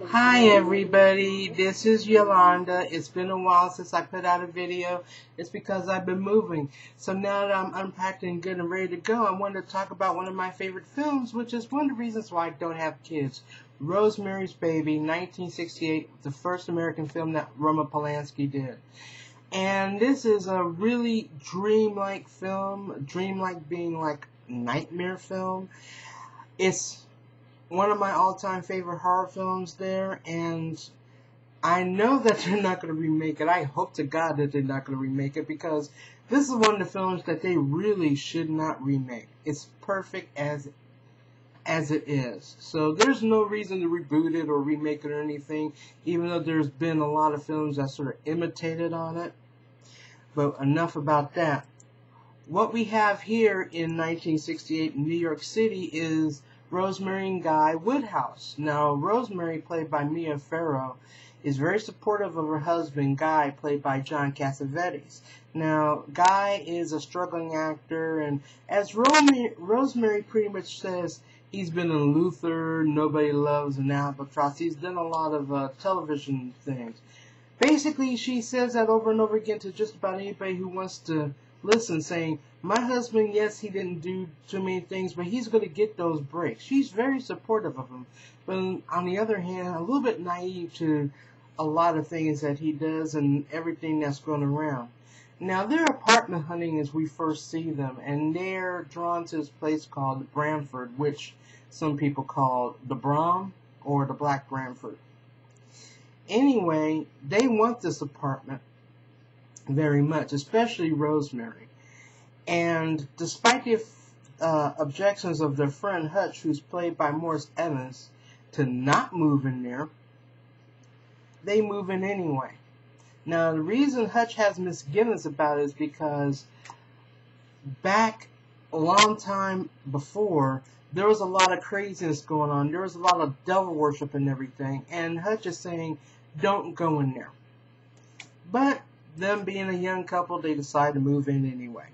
Hi everybody, this is Yolanda. It's been a while since I put out a video. It's because I've been moving. So now that I'm unpacked and good and ready to go, I wanted to talk about one of my favorite films, which is one of the reasons why I don't have kids. Rosemary's Baby, 1968, the first American film that Roman Polanski did. And this is a really dreamlike film, dreamlike being like nightmare film. It's one of my all-time favorite horror films there, and I know that they're not going to remake it. I hope to God that they're not going to remake it, because this is one of the films that they really should not remake. It's perfect as it is. So there's no reason to reboot it or remake it or anything, even though there's been a lot of films that sort of imitated on it. But enough about that. What we have here in 1968 in New York City is Rosemary and Guy Woodhouse. Now, Rosemary, played by Mia Farrow, is very supportive of her husband, Guy, played by John Cassavetes. Now, Guy is a struggling actor, and as Rosemary pretty much says, he's been in Luther, Nobody Loves an Albatross. He's done a lot of television things. Basically, she says that over and over again to just about anybody who wants to listen, saying, my husband, yes, he didn't do too many things, but he's going to get those breaks. She's very supportive of him, but on the other hand, a little bit naive to a lot of things that he does and everything that's going around. Now, they're apartment hunting as we first see them, and they're drawn to this place called Bramford, which some people call the Brom or the Black Bramford. Anyway, they want this apartment very much, especially Rosemary. And despite the objections of their friend Hutch, who's played by Morris Evans, to not move in there, they move in anyway. Now, the reason Hutch has misgivings about it is because back a long time before, there was a lot of craziness going on. There was a lot of devil worship and everything. And Hutch is saying, don't go in there. But them being a young couple, they decide to move in anyway.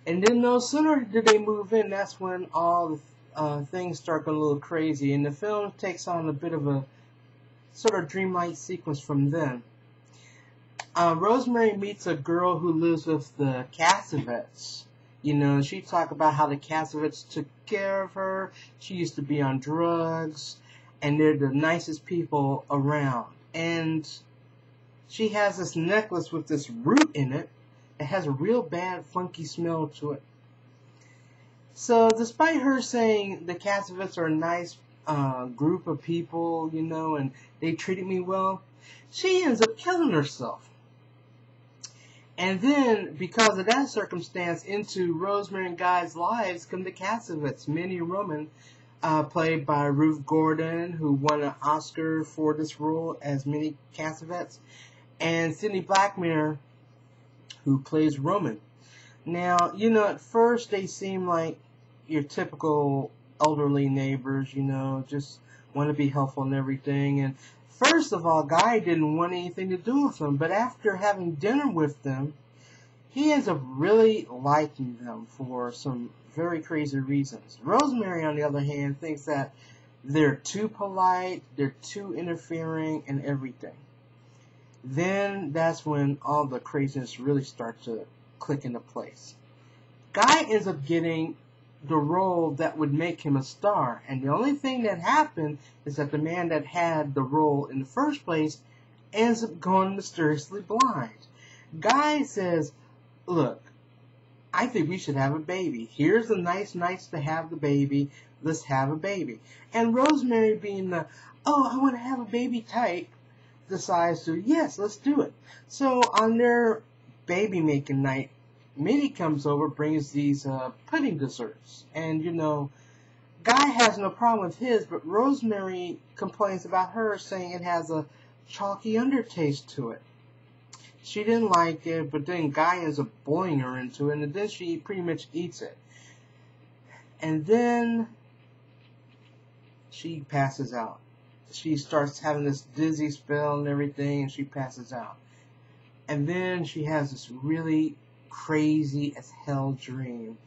And then no sooner did they move in, that's when all the things start going a little crazy. And the film takes on a bit of a sort of dreamlike sequence from then. Rosemary meets a girl who lives with the Cassavetes. You know, she talked about how the Cassavetes took care of her. She used to be on drugs. And they're the nicest people around. And she has this necklace with this root in it. It has a real bad, funky smell to it. So, despite her saying the Cassavetes are a nice group of people, you know, and they treated me well, she ends up killing herself. And then, because of that circumstance, into Rosemary and Guy's lives come the Cassavetes, Minnie Roman, played by Ruth Gordon, who won an Oscar for this role as Minnie Cassavetes, and Sidney Blackmer, who plays Roman. Now, you know, at first they seem like your typical elderly neighbors, you know, just want to be helpful and everything. And first of all, Guy didn't want anything to do with them, but after having dinner with them, he ends up really liking them for some very crazy reasons. Rosemary, on the other hand, thinks that they're too polite, they're too interfering, and everything. Then that's when all the craziness really starts to click into place. Guy ends up getting the role that would make him a star, and the only thing that happened is that the man that had the role in the first place ends up going mysteriously blind. Guy says, look, I think we should have a baby. Here's the nice nights to have the baby. Let's have a baby. And Rosemary, being the, oh, I want to have a baby type, decides to, yes, let's do it. So on their baby making night, Minnie comes over, brings these pudding desserts. And, you know, Guy has no problem with his, but Rosemary complains about hers, saying it has a chalky undertaste to it. She didn't like it, but then Guy ends up bullying her into it, and then she pretty much eats it. And then she passes out. She starts having this dizzy spell and everything, and she passes out. And then she has this really crazy as hell dream.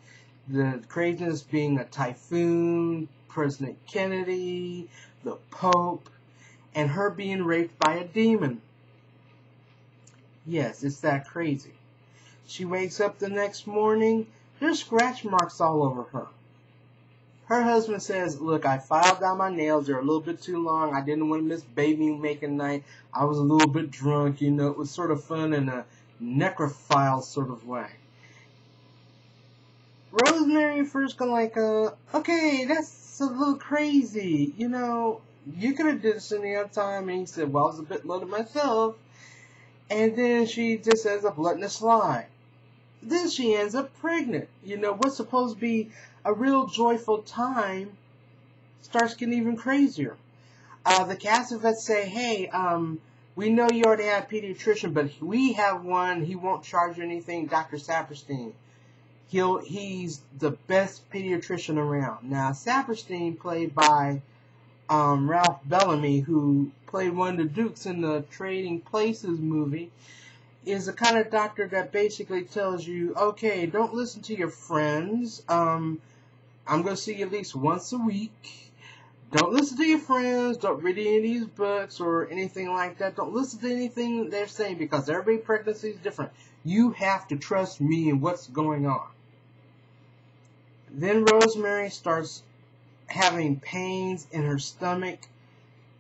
The craziness being a typhoon President Kennedy, the Pope, and her being raped by a demon. Yes, it's that crazy. She wakes up the next morning, there's scratch marks all over her. Her husband says, look, I filed down my nails. They're a little bit too long. I didn't want to miss baby making night. I was a little bit drunk, you know. It was sort of fun in a necrophile sort of way. Rosemary first going like, okay, that's a little crazy. You know, you could have did this any other time. And he said, well, I was a bit loaded myself. And then she just ends up letting it slide. Then she ends up pregnant. You know, what's supposed to be a real joyful time starts getting even crazier. The Cassavetes say, hey, we know you already have a pediatrician, but we have one. He won't charge you anything, Dr. Saperstein. He's the best pediatrician around. Now, Saperstein, played by Ralph Bellamy, who played one of the Dukes in the Trading Places movie, is the kind of doctor that basically tells you, okay, don't listen to your friends. I'm going to see you at least once a week. Don't listen to your friends. Don't read any of these books or anything like that. Don't listen to anything they're saying because every pregnancy is different. You have to trust me and what's going on. Then Rosemary starts having pains in her stomach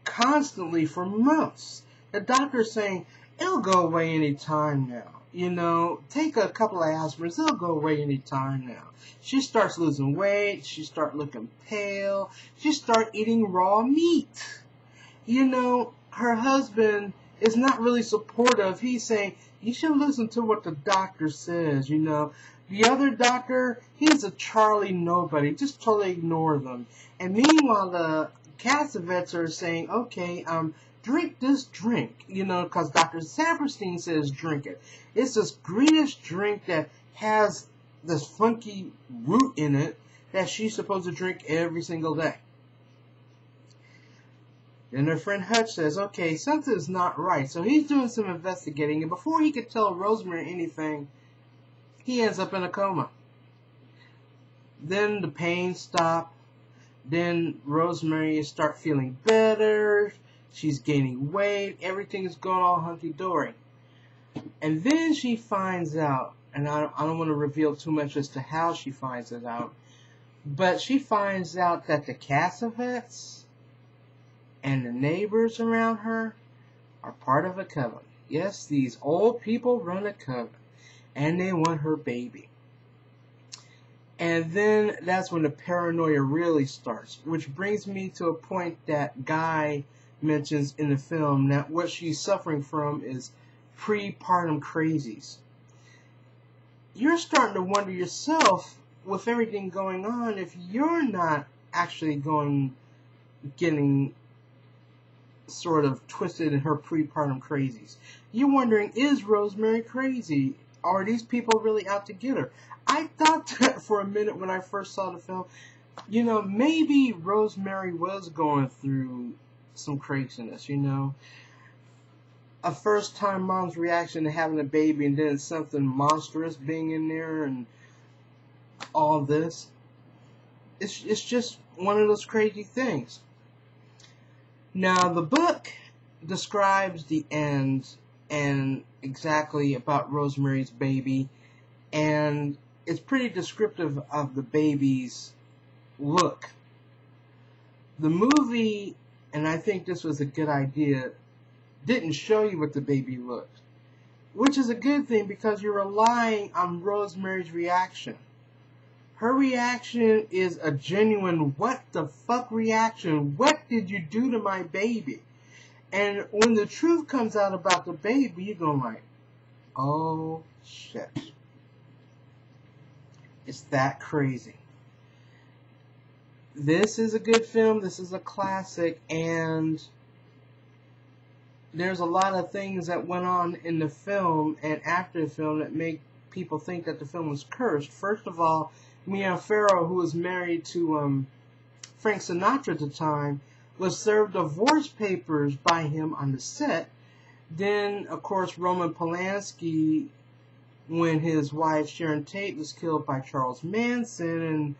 constantly for months. The doctor's saying, it'll go away any time now. You know, take a couple of aspirins, it'll go away any time now. She starts losing weight, she starts looking pale, she starts eating raw meat. You know, her husband is not really supportive. He's saying, you should listen to what the doctor says, you know. The other doctor, he's a Charlie nobody. Just totally ignore them. And meanwhile, the Cassavetes are saying, okay, drink this drink, you know, because Dr. Saperstein says drink it. It's this greenish drink that has this funky root in it that she's supposed to drink every single day. Then her friend Hutch says, okay, something's not right. So he's doing some investigating, and before he could tell Rosemary anything, he ends up in a coma. Then the pain stops. Then Rosemary starts feeling better. She's gaining weight. Everything's going all hunky-dory. And then she finds out, and I don't want to reveal too much as to how she finds it out, but she finds out that the Cassavetes and the neighbors around her are part of a coven. Yes, these old people run a coven, and they want her baby. And then that's when the paranoia really starts, which brings me to a point that Guy mentions in the film, that what she's suffering from is prepartum crazies. You're starting to wonder yourself, with everything going on, if you're not actually getting sort of twisted in her prepartum crazies. You're wondering, is Rosemary crazy? Are these people really out to get her? I thought that for a minute when I first saw the film. You know, maybe Rosemary was going through some craziness, you know. A first-time mom's reaction to having a baby and then something monstrous being in there and all this. It's just one of those crazy things. Now, the book describes the end and exactly about Rosemary's baby, and it's pretty descriptive of the baby's look. The movie, and I think this was a good idea, didn't show you what the baby looked, which is a good thing because you're relying on Rosemary's reaction. Her reaction is a genuine what the fuck reaction. What did you do to my baby? And when the truth comes out about the baby, you're going like, oh shit. It's that crazy. This is a good film. This is a classic. And there's a lot of things that went on in the film and after the film that make people think that the film was cursed. First of all, Mia Farrow, who was married to Frank Sinatra at the time, was served divorce papers by him on the set. Then, of course, Roman Polanski, when his wife Sharon Tate was killed by Charles Manson and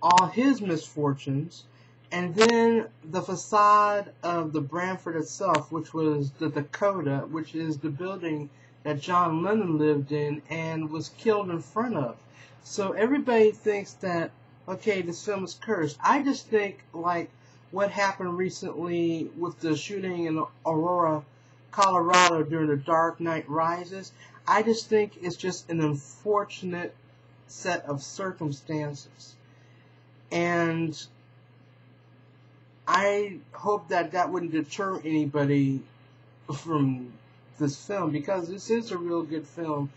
all his misfortunes, And then the facade of the Branford itself, which was the Dakota, which is the building that John Lennon lived in and was killed in front of. So everybody thinks that, okay, this film is cursed. I just think, like, what happened recently with the shooting in Aurora, Colorado during The Dark Knight Rises, I just think it's just an unfortunate set of circumstances. And I hope that that wouldn't deter anybody from this film, because this is a real good film.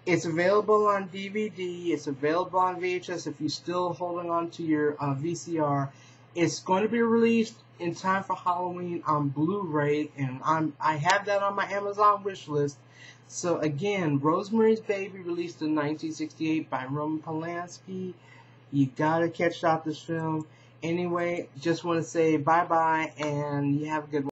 It's available on DVD. It's available on VHS if you're still holding on to your VCR. It's going to be released in time for Halloween on Blu-ray, and I have that on my Amazon wish list. So again, Rosemary's Baby, released in 1968 by Roman Polanski. You gotta catch out this film. Anyway, just want to say bye-bye, and you have a good one.